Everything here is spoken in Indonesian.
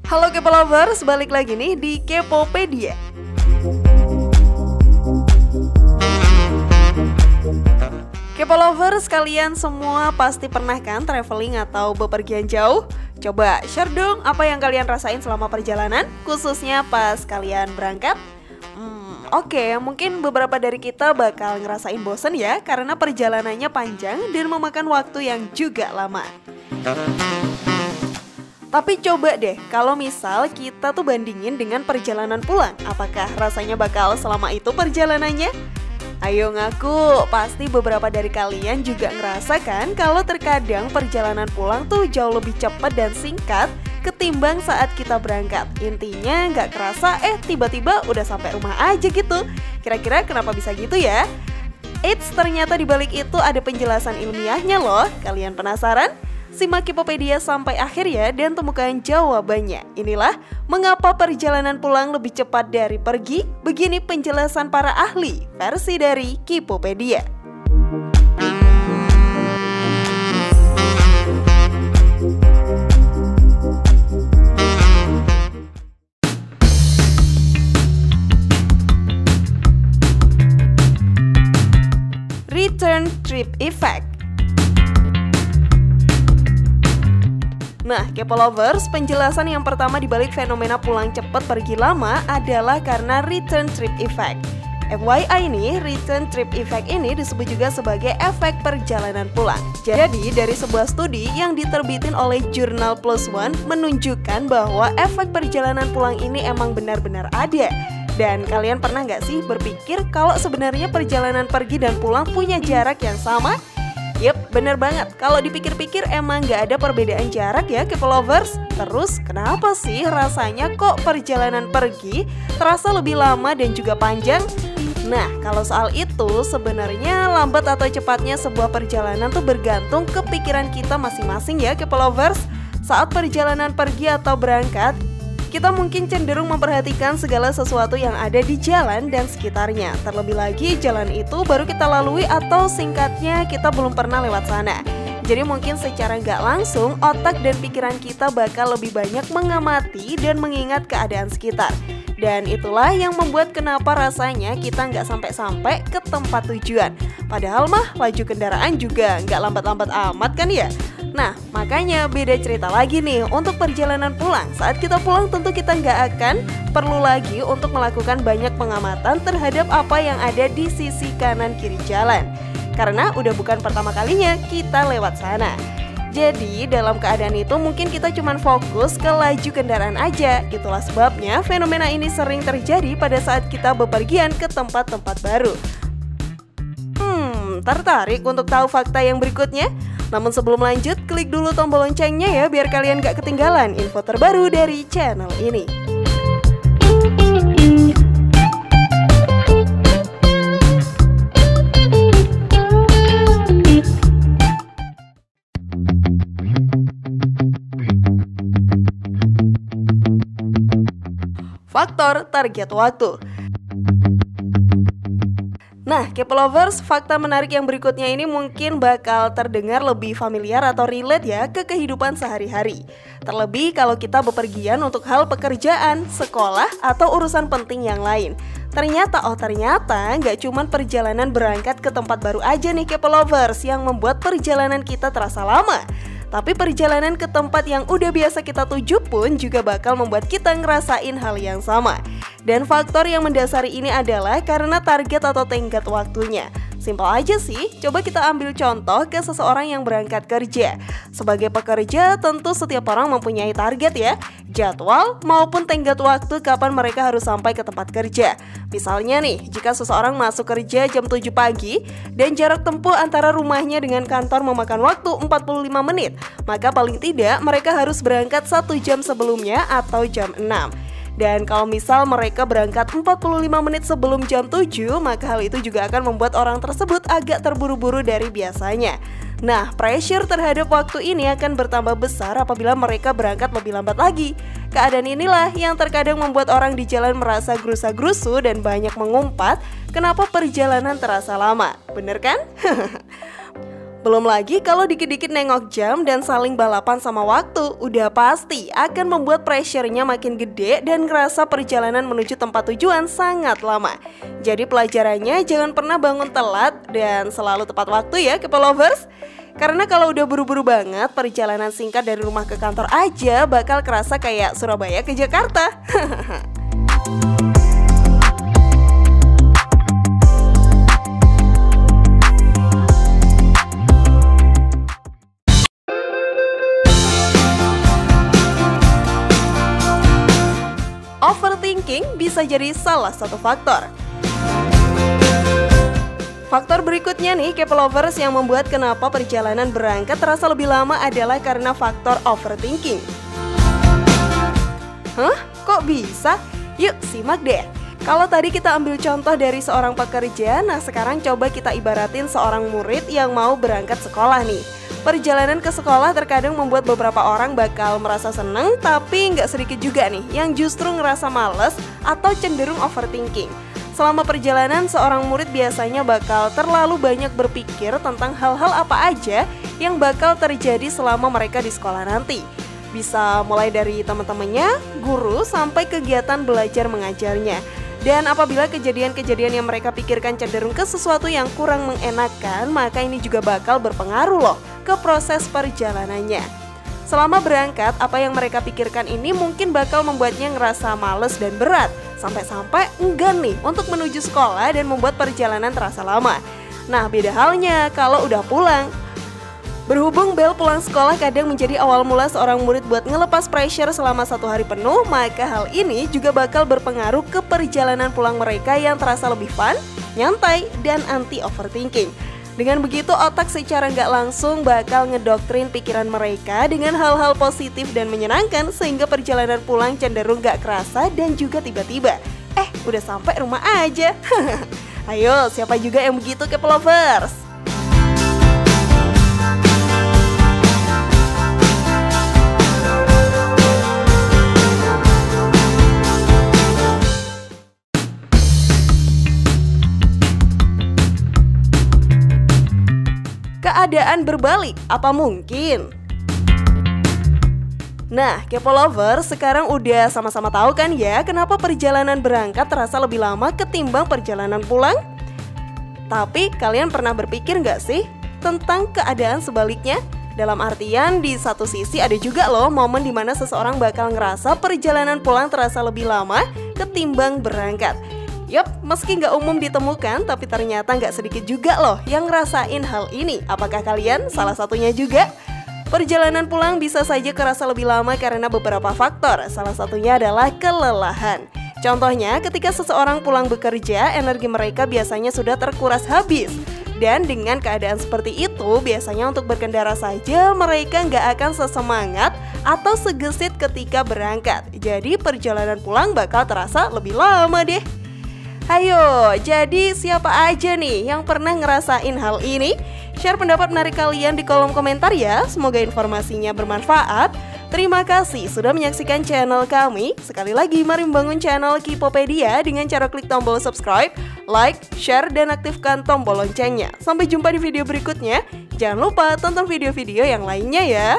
Halo Kepo Lovers, balik lagi nih di Kepopedia. Kepo Lovers, kalian semua pasti pernah kan traveling atau bepergian jauh? Coba share dong apa yang kalian rasain selama perjalanan, khususnya pas kalian berangkat. Oke, mungkin beberapa dari kita bakal ngerasain bosen ya, karena perjalanannya panjang dan memakan waktu yang juga lama. Tapi coba deh, kalau misal kita tuh bandingin dengan perjalanan pulang, apakah rasanya bakal selama itu perjalanannya? Ayo ngaku, pasti beberapa dari kalian juga ngerasa kan kalau terkadang perjalanan pulang tuh jauh lebih cepat dan singkat ketimbang saat kita berangkat. Intinya nggak kerasa tiba-tiba udah sampai rumah aja gitu. Kira-kira kenapa bisa gitu ya? Eits, ternyata dibalik itu ada penjelasan ilmiahnya loh. Kalian penasaran? Simak Kepopedia sampai akhir ya dan temukan jawabannya. Inilah mengapa perjalanan pulang lebih cepat dari pergi. Begini penjelasan para ahli, versi dari Kepopedia. Return trip effect. Nah, Kepo Lovers, penjelasan yang pertama dibalik fenomena pulang cepat pergi lama adalah karena return trip effect. FYI nih, return trip effect ini disebut juga sebagai efek perjalanan pulang. Jadi, dari sebuah studi yang diterbitin oleh jurnal PLOS ONE menunjukkan bahwa efek perjalanan pulang ini emang benar-benar ada. Dan kalian pernah nggak sih berpikir kalau sebenarnya perjalanan pergi dan pulang punya jarak yang sama? Yep, bener banget. Kalau dipikir-pikir emang gak ada perbedaan jarak ya Kepo Lovers. Terus kenapa sih rasanya kok perjalanan pergi terasa lebih lama dan juga panjang? Nah, kalau soal itu sebenarnya lambat atau cepatnya sebuah perjalanan tuh bergantung ke pikiran kita masing-masing ya Kepo Lovers. Saat perjalanan pergi atau berangkat, kita mungkin cenderung memperhatikan segala sesuatu yang ada di jalan dan sekitarnya. Terlebih lagi jalan itu baru kita lalui atau singkatnya kita belum pernah lewat sana. Jadi mungkin secara nggak langsung otak dan pikiran kita bakal lebih banyak mengamati dan mengingat keadaan sekitar. Dan itulah yang membuat kenapa rasanya kita nggak sampai-sampai ke tempat tujuan. Padahal mah laju kendaraan juga nggak lambat-lambat amat kan ya? Nah, makanya beda cerita lagi nih untuk perjalanan pulang. Saat kita pulang tentu kita nggak akan perlu lagi untuk melakukan banyak pengamatan terhadap apa yang ada di sisi kanan kiri jalan. Karena udah bukan pertama kalinya kita lewat sana. Jadi dalam keadaan itu mungkin kita cuma fokus ke laju kendaraan aja. Itulah sebabnya fenomena ini sering terjadi pada saat kita bepergian ke tempat-tempat baru. Tertarik untuk tahu fakta yang berikutnya? Namun sebelum lanjut, klik dulu tombol loncengnya ya biar kalian gak ketinggalan info terbaru dari channel ini. Faktor target waktu. Nah, Kepo Lovers, fakta menarik yang berikutnya ini mungkin bakal terdengar lebih familiar atau relate ya ke kehidupan sehari-hari. Terlebih kalau kita bepergian untuk hal pekerjaan, sekolah, atau urusan penting yang lain. Ternyata nggak cuman perjalanan berangkat ke tempat baru aja nih Kepo Lovers yang membuat perjalanan kita terasa lama. Tapi perjalanan ke tempat yang udah biasa kita tuju pun juga bakal membuat kita ngerasain hal yang sama. Dan faktor yang mendasari ini adalah karena target atau tenggat waktunya. Simpel aja sih, coba kita ambil contoh ke seseorang yang berangkat kerja. Sebagai pekerja, tentu setiap orang mempunyai target ya, jadwal maupun tenggat waktu kapan mereka harus sampai ke tempat kerja. Misalnya nih, jika seseorang masuk kerja jam 7 pagi dan jarak tempuh antara rumahnya dengan kantor memakan waktu 45 menit, maka paling tidak mereka harus berangkat 1 jam sebelumnya atau jam 6. Dan kalau misal mereka berangkat 45 menit sebelum jam 7, maka hal itu juga akan membuat orang tersebut agak terburu-buru dari biasanya. Nah, pressure terhadap waktu ini akan bertambah besar apabila mereka berangkat lebih lambat lagi. Keadaan inilah yang terkadang membuat orang di jalan merasa gerusa-gerusu dan banyak mengumpat kenapa perjalanan terasa lama. Bener kan? Belum lagi kalau dikit-dikit nengok jam dan saling balapan sama waktu, udah pasti akan membuat pressure-nya makin gede dan ngerasa perjalanan menuju tempat tujuan sangat lama. Jadi pelajarannya jangan pernah bangun telat dan selalu tepat waktu ya K-Polovers. Karena kalau udah buru-buru banget, perjalanan singkat dari rumah ke kantor aja bakal kerasa kayak Surabaya ke Jakarta. Overthinking bisa jadi salah satu faktor. Faktor berikutnya nih K-Polovers yang membuat kenapa perjalanan berangkat terasa lebih lama adalah karena faktor overthinking. Hah? Kok bisa? Yuk simak deh. Kalau tadi kita ambil contoh dari seorang pekerja, nah sekarang coba kita ibaratin seorang murid yang mau berangkat sekolah nih. Perjalanan ke sekolah terkadang membuat beberapa orang bakal merasa seneng, tapi nggak sedikit juga nih yang justru ngerasa males atau cenderung overthinking. Selama perjalanan, seorang murid biasanya bakal terlalu banyak berpikir tentang hal-hal apa aja yang bakal terjadi selama mereka di sekolah nanti. Bisa mulai dari teman-temannya, guru, sampai kegiatan belajar mengajarnya. Dan apabila kejadian-kejadian yang mereka pikirkan cenderung ke sesuatu yang kurang mengenakan, maka ini juga bakal berpengaruh loh ke proses perjalanannya. Selama berangkat, apa yang mereka pikirkan ini mungkin bakal membuatnya ngerasa males dan berat, sampai-sampai enggan nih untuk menuju sekolah dan membuat perjalanan terasa lama. Nah, beda halnya kalau udah pulang. Berhubung bel pulang sekolah kadang menjadi awal mula seorang murid buat ngelepas pressure selama 1 hari penuh, maka hal ini juga bakal berpengaruh ke perjalanan pulang mereka yang terasa lebih fun, nyantai, dan anti overthinking. Dengan begitu otak secara nggak langsung bakal ngedoktrin pikiran mereka dengan hal-hal positif dan menyenangkan sehingga perjalanan pulang cenderung nggak kerasa dan juga tiba-tiba udah sampai rumah aja. Ayo, siapa juga yang begitu K-Polovers? Keadaan berbalik, apa mungkin? Nah, K-Polovers sekarang udah sama-sama tahu kan ya kenapa perjalanan berangkat terasa lebih lama ketimbang perjalanan pulang? Tapi kalian pernah berpikir nggak sih tentang keadaan sebaliknya? Dalam artian di satu sisi ada juga loh momen dimana seseorang bakal ngerasa perjalanan pulang terasa lebih lama ketimbang berangkat. Yup, meski nggak umum ditemukan, tapi ternyata nggak sedikit juga loh yang ngerasain hal ini. Apakah kalian salah satunya juga? Perjalanan pulang bisa saja kerasa lebih lama karena beberapa faktor. Salah satunya adalah kelelahan. Contohnya, ketika seseorang pulang bekerja, energi mereka biasanya sudah terkuras habis. Dan dengan keadaan seperti itu, biasanya untuk berkendara saja mereka nggak akan sesemangat atau segesit ketika berangkat. Jadi perjalanan pulang bakal terasa lebih lama deh. Ayo, jadi siapa aja nih yang pernah ngerasain hal ini? Share pendapat menarik kalian di kolom komentar ya. Semoga informasinya bermanfaat. Terima kasih sudah menyaksikan channel kami. Sekali lagi mari membangun channel Kipopedia dengan cara klik tombol subscribe, like, share, dan aktifkan tombol loncengnya. Sampai jumpa di video berikutnya. Jangan lupa tonton video-video yang lainnya ya.